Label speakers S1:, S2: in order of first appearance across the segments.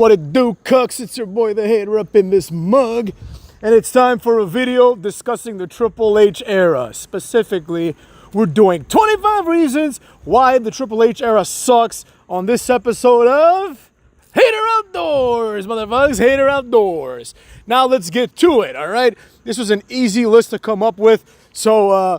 S1: What it do, cucks? It's your boy the Hater up in this mug. And it's time for a video discussing the Triple H era. Specifically, we're doing 25 reasons why the Triple H era sucks on this episode of Hater Outdoors, motherfuckers. Hater Outdoors. Now let's get to it, all right? This was an easy list to come up with, so,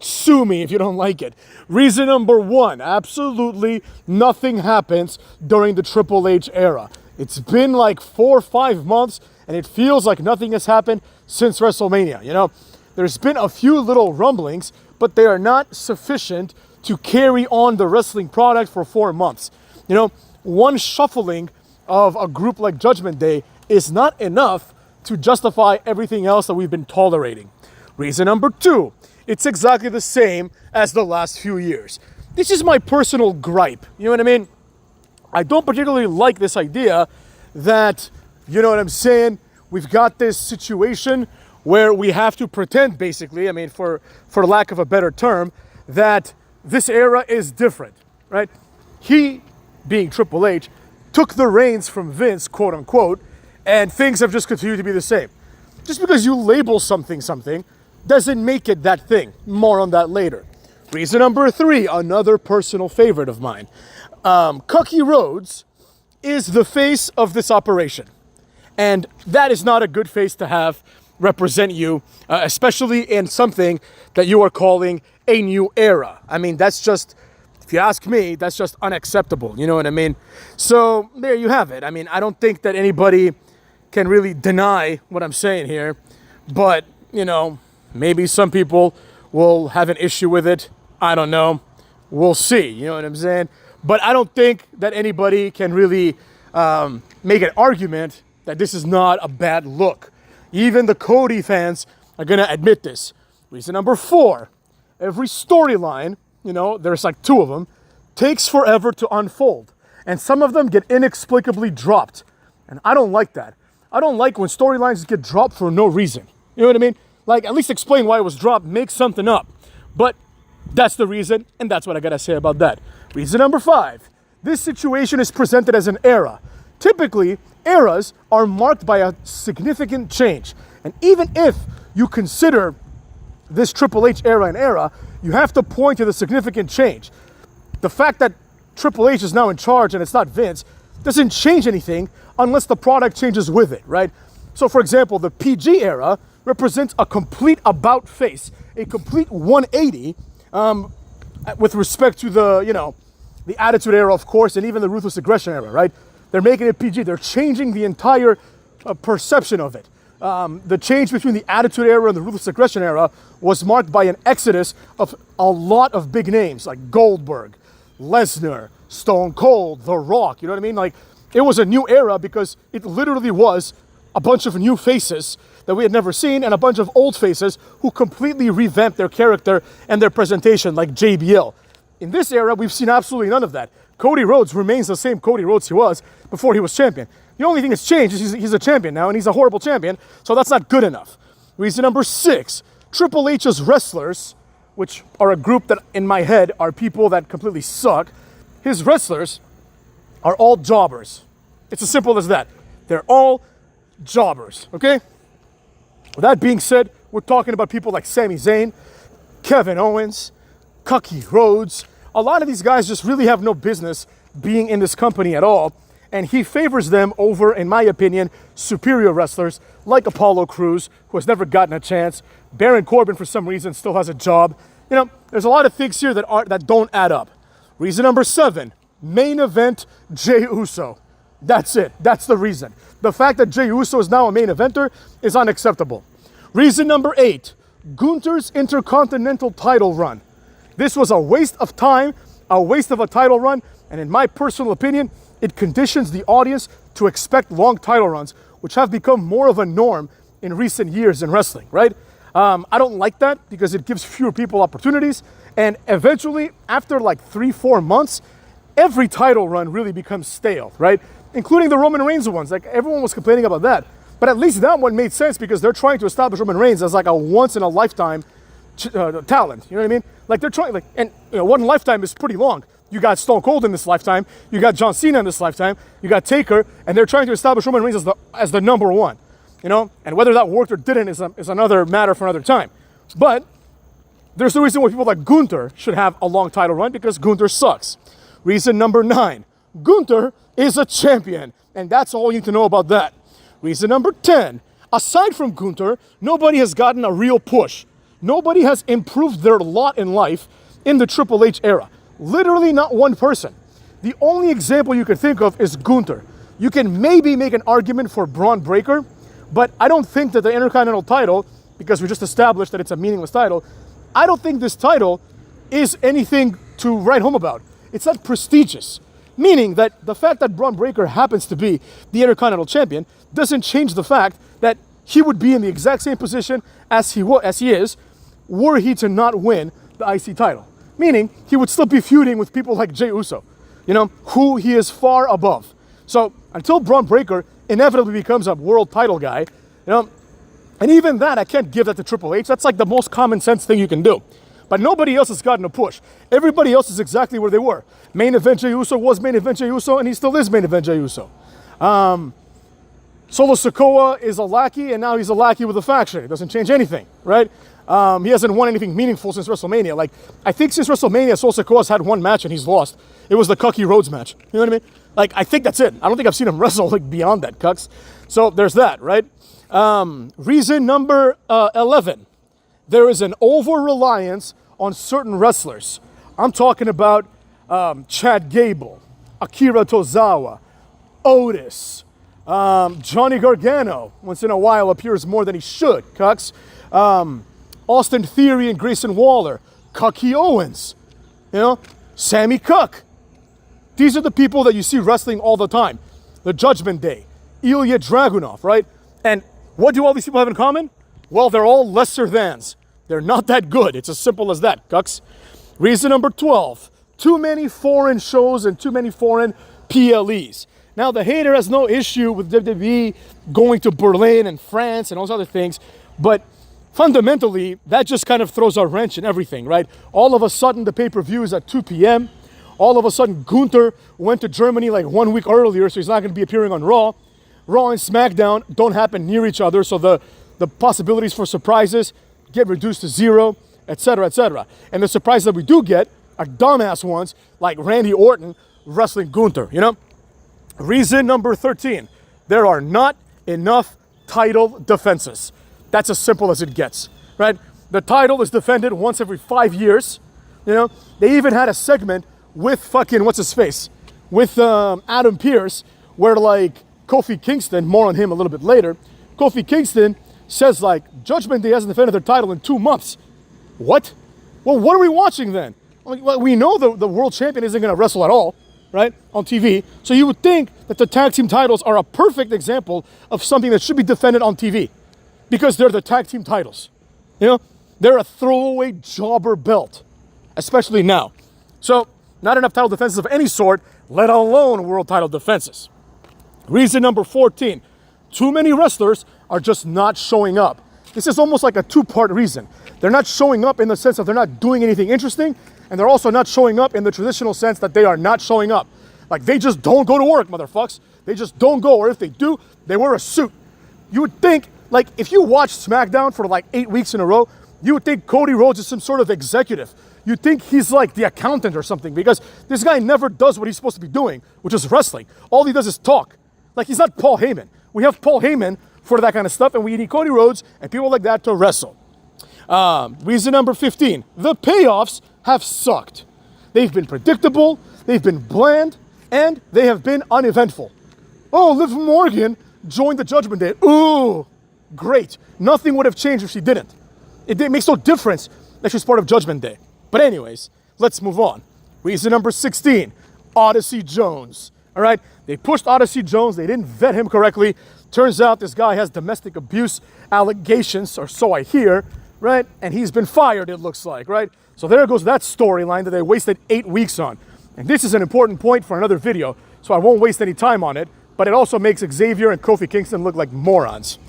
S1: sue me if you don't like it. Reason number one, absolutely nothing happens during the Triple H era. It's been like 4 or 5 months, and it feels like nothing has happened since WrestleMania. There's been a few little rumblings, but they are not sufficient to carry on the wrestling product for 4 months. One shuffling of a group like Judgment Day is not enough to justify everything else that we've been tolerating. Reason number two, it's exactly the same as the last few years. This is my personal gripe. You know what I mean? I don't particularly like this idea that, we've got this situation where we have to pretend, basically, for lack of a better term, that this era is different, right? He, being Triple H, took the reins from Vince, quote unquote, and things have just continued to be the same. Just because you label something doesn't make it that thing. More on that later. Reason number three, another personal favorite of mine. Cody Rhodes is the face of this operation. And that is not a good face to have represent you, especially in something that you are calling a new era. That's just, if you ask me, that's just unacceptable. You know what I mean? So there you have it. I don't think that anybody can really deny what I'm saying here. But, maybe some people will have an issue with it. I don't know. We'll see. You know what I'm saying? But I don't think that anybody can really make an argument that this is not a bad look. Even the Cody fans are going to admit this. Reason number four, every storyline, there's like 2 of them, takes forever to unfold. And some of them get inexplicably dropped. And I don't like that. I don't like when storylines get dropped for no reason. You know what I mean? Like, at least explain why it was dropped, make something up. But that's the reason, and that's what I gotta say about that. Reason number 5, this situation is presented as an era. Typically, eras are marked by a significant change. And even if you consider this Triple H era an era, you have to point to the significant change. The fact that Triple H is now in charge and it's not Vince doesn't change anything unless the product changes with it, right? So for example, the PG era represents a complete about face, a complete 180 with respect to the Attitude Era, of course, and even the Ruthless Aggression Era, right? They're making it PG. They're changing the entire perception of it. The change between the Attitude Era and the Ruthless Aggression Era was marked by an exodus of a lot of big names like Goldberg, Lesnar, Stone Cold, The Rock. You know what I mean? Like, it was a new era because it literally was a bunch of new faces that we had never seen and a bunch of old faces who completely revamped their character and their presentation, like JBL. In this era, we've seen absolutely none of that. Cody Rhodes remains the same Cody Rhodes he was before he was champion. The only thing that's changed is he's a champion now, and he's a horrible champion, so that's not good enough. Reason number 6, Triple H's wrestlers, which are a group that in my head are people that completely suck, his wrestlers are all jobbers. It's as simple as that. They're all jobbers, okay? With that being said, we're talking about people like Sami Zayn, Kevin Owens, Cody Rhodes. A lot of these guys just really have no business being in this company at all. And he favors them over, in my opinion, superior wrestlers like Apollo Crews, who has never gotten a chance. Baron Corbin, for some reason, still has a job. There's a lot of things here that don't add up. Reason number 7, main event Jey Uso. That's it. That's the reason. The fact that Jey Uso is now a main eventer is unacceptable. Reason number 8, Gunther's Intercontinental title run. This was a waste of time, a waste of a title run, and in my personal opinion, it conditions the audience to expect long title runs, which have become more of a norm in recent years in wrestling, right? I don't like that because it gives fewer people opportunities, and eventually, after like 3-4 months, every title run really becomes stale, right? Including the Roman Reigns ones. Like, everyone was complaining about that. But at least that one made sense because they're trying to establish Roman Reigns as like a once-in-a-lifetime talent. You know what I mean? Like, they're trying, one lifetime is pretty long. You got Stone Cold in this lifetime. You got John Cena in this lifetime. You got Taker, and they're trying to establish Roman Reigns as the number one. You know, and whether that worked or didn't is another matter for another time. But there's no reason why people like Gunther should have a long title run, because Gunther sucks. Reason number 9, Gunther is a champion, and that's all you need to know about that. Reason number 10, aside from Gunther, nobody has gotten a real push. Nobody has improved their lot in life in the Triple H era. Literally not one person. The only example you can think of is Gunther. You can maybe make an argument for Braun Breaker, but I don't think that the Intercontinental title, because we just established that it's a meaningless title, I don't think this title is anything to write home about. It's not prestigious. Meaning that the fact that Braun Breaker happens to be the Intercontinental Champion doesn't change the fact that he would be in the exact same position as he is, were he to not win the IC title. Meaning, he would still be feuding with people like Jey Uso, you know, who he is far above. So, until Braun Breaker inevitably becomes a world title guy, you know, and even that, I can't give that to Triple H. That's like the most common sense thing you can do. But nobody else has gotten a push. Everybody else is exactly where they were. Main event Jey Uso was main event Jey Uso, and he still is main event Jey Uso. Solo Sikoa is a lackey, and now he's a lackey with a faction. It doesn't change anything, right? He hasn't won anything meaningful since WrestleMania. Like, I think since WrestleMania, Solo Sikoa's had one match and he's lost. It was the Cody Rhodes match. You know what I mean? Like, I think that's it. I don't think I've seen him wrestle like beyond that, cucks. So there's that, right? Reason number 11. There is an over-reliance on certain wrestlers. I'm talking about Chad Gable, Akira Tozawa, Otis, Johnny Gargano, once in a while appears more than he should, cucks. Austin Theory and Grayson Waller, Cucky Owens, you know, Sammy Cook. These are the people that you see wrestling all the time. The Judgment Day, Ilya Dragunov, right? And what do all these people have in common? Well, they're all lesser thans. They're not that good. It's as simple as that, cucks. Reason number 12, too many foreign shows and too many foreign PLEs. Now, the hater has no issue with WWE going to Berlin and France and all those other things, but fundamentally, that just kind of throws a wrench in everything, right? All of a sudden, the pay-per-view is at 2 p.m. All of a sudden, Gunther went to Germany like 1 week earlier, so he's not going to be appearing on Raw. Raw and SmackDown don't happen near each other, so the possibilities for surprises get reduced to zero, etc., etc. And the surprises that we do get are dumbass ones, like Randy Orton wrestling Gunther, you know? Reason number 13, there are not enough title defenses. That's as simple as it gets, right? The title is defended once every 5 years, you know? They even had a segment with fucking, what's his face? With Adam Pearce, where like Kofi Kingston, more on him a little bit later, Kofi Kingston says like, Judgment Day hasn't defended their title in 2 months. What? Well, what are we watching then? Well, we know the world champion isn't gonna wrestle at all, right, on TV. So you would think that the tag team titles are a perfect example of something that should be defended on TV, because they're the tag team titles. You know, they're a throwaway jobber belt, especially now. So not enough title defenses of any sort, let alone world title defenses. Reason number 14, too many wrestlers are just not showing up. This is almost like a two-part reason. They're not showing up in the sense that they're not doing anything interesting, and they're also not showing up in the traditional sense that they are not showing up. Like, they just don't go to work, motherfucks. They just don't go, or if they do, they wear a suit. You would think, like, if you watch SmackDown for like 8 weeks in a row, you would think Cody Rhodes is some sort of executive. You'd think he's like the accountant or something, because this guy never does what he's supposed to be doing, which is wrestling. All he does is talk. Like, he's not Paul Heyman. We have Paul Heyman for that kind of stuff, and we need Cody Rhodes and people like that to wrestle. Reason number 15, the payoffs have sucked. They've been predictable, they've been bland, and they have been uneventful. Oh, Liv Morgan joined the Judgment Day. Ooh, great. Nothing would have changed if she didn't. It makes no difference that she's part of Judgment Day. But anyways, let's move on. Reason number 16, Odyssey Jones. All right, they pushed Odyssey Jones. They didn't vet him correctly. Turns out this guy has domestic abuse allegations, or so I hear, right? And he's been fired, it looks like, right? So there goes that storyline that they wasted 8 weeks on. And this is an important point for another video, so I won't waste any time on it. But it also makes Xavier and Kofi Kingston look like morons.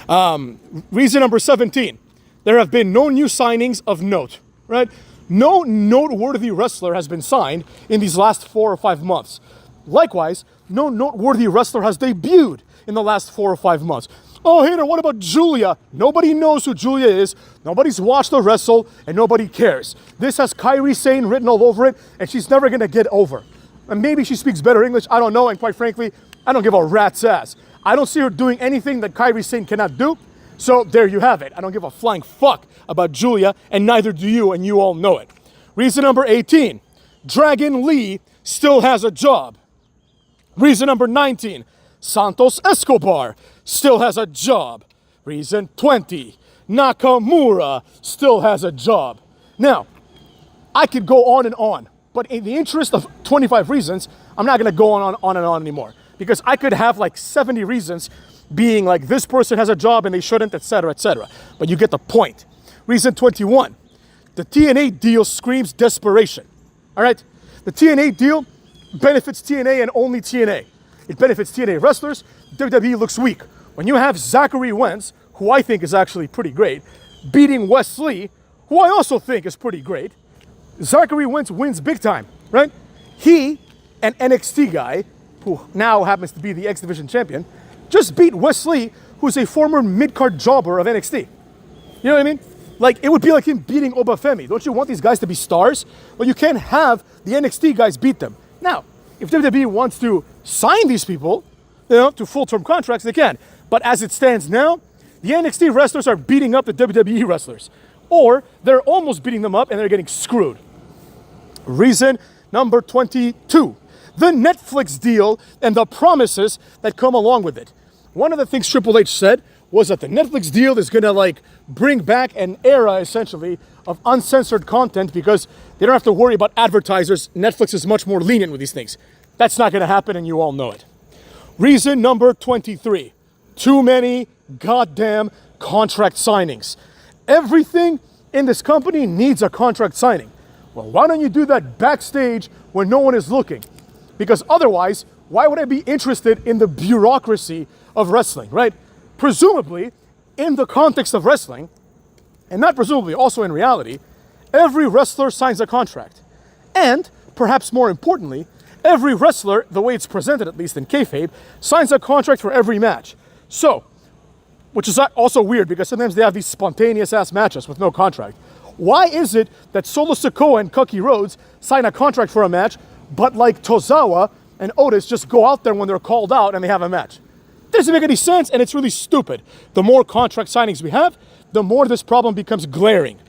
S1: Reason number 17, there have been no new signings of note, right? No noteworthy wrestler has been signed in these last 4 or 5 months. Likewise, no noteworthy wrestler has debuted in the last 4 or 5 months. Oh, Hater, what about Julia? Nobody knows who Julia is. Nobody's watched her wrestle, and nobody cares. This has Kairi Sane written all over it, and she's never going to get over. And maybe she speaks better English, I don't know, and quite frankly, I don't give a rat's ass. I don't see her doing anything that Kairi Sane cannot do, so there you have it. I don't give a flying fuck about Julia, and neither do you, and you all know it. Reason number 18, Dragon Lee still has a job. Reason number 19, Santos Escobar still has a job. Reason 20, Nakamura still has a job. Now, I could go on, but in the interest of 25 reasons, I'm not gonna go on and on anymore. Because I could have like 70 reasons being like this person has a job and they shouldn't, etc., etc. But you get the point. Reason 21, the TNA deal screams desperation. All right? The TNA deal benefits TNA and only TNA. It benefits TNA wrestlers. WWE looks weak. When you have Zachary Wentz, who I think is actually pretty great, beating Wes Lee, who I also think is pretty great, Zachary Wentz wins big time, right? He, an NXT guy, who now happens to be the X Division champion, just beat Wes Lee, who's a former mid-card jobber of NXT. You know what I mean? Like, it would be like him beating Obafemi. Don't you want these guys to be stars? Well, you can't have the NXT guys beat them. Now, if WWE wants to sign these people, to full-term contracts, they can. But as it stands now, the NXT wrestlers are beating up the WWE wrestlers. Or they're almost beating them up and they're getting screwed. Reason number 22, the Netflix deal and the promises that come along with it. One of the things Triple H said was that the Netflix deal is gonna like bring back an era essentially of uncensored content because they don't have to worry about advertisers. Netflix is much more lenient with these things. That's not gonna happen and you all know it. Reason number 23, too many goddamn contract signings. Everything in this company needs a contract signing. Well, why don't you do that backstage when no one is looking? Because otherwise, why would I be interested in the bureaucracy of wrestling, right? Presumably, in the context of wrestling, and not presumably, also in reality, every wrestler signs a contract. And, perhaps more importantly, every wrestler, the way it's presented, at least in kayfabe, signs a contract for every match. So, which is also weird because sometimes they have these spontaneous-ass matches with no contract. Why is it that Solo Sikoa and Cody Rhodes sign a contract for a match, but like Tozawa and Otis just go out there when they're called out and they have a match? Doesn't make any sense, and it's really stupid. The more contract signings we have, the more this problem becomes glaring.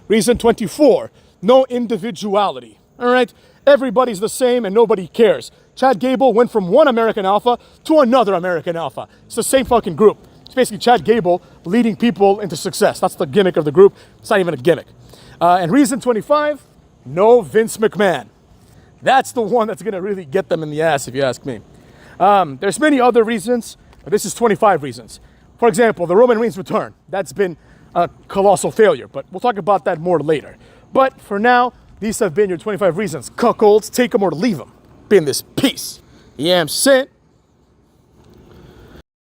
S1: Reason 24, no individuality. All right? Everybody's the same and nobody cares. Chad Gable went from one American Alpha to another American Alpha. It's the same fucking group. It's basically Chad Gable leading people into success. That's the gimmick of the group. It's not even a gimmick. And reason 25, no Vince McMahon. That's the one that's going to really get them in the ass, if you ask me. There's many other reasons, but this is 25 reasons. For example, the Roman Reigns return. That's been a colossal failure, but we'll talk about that more later. But for now, these have been your 25 reasons. Cuckolds, take them or leave them. Been this peace. Yeah, I'm sent.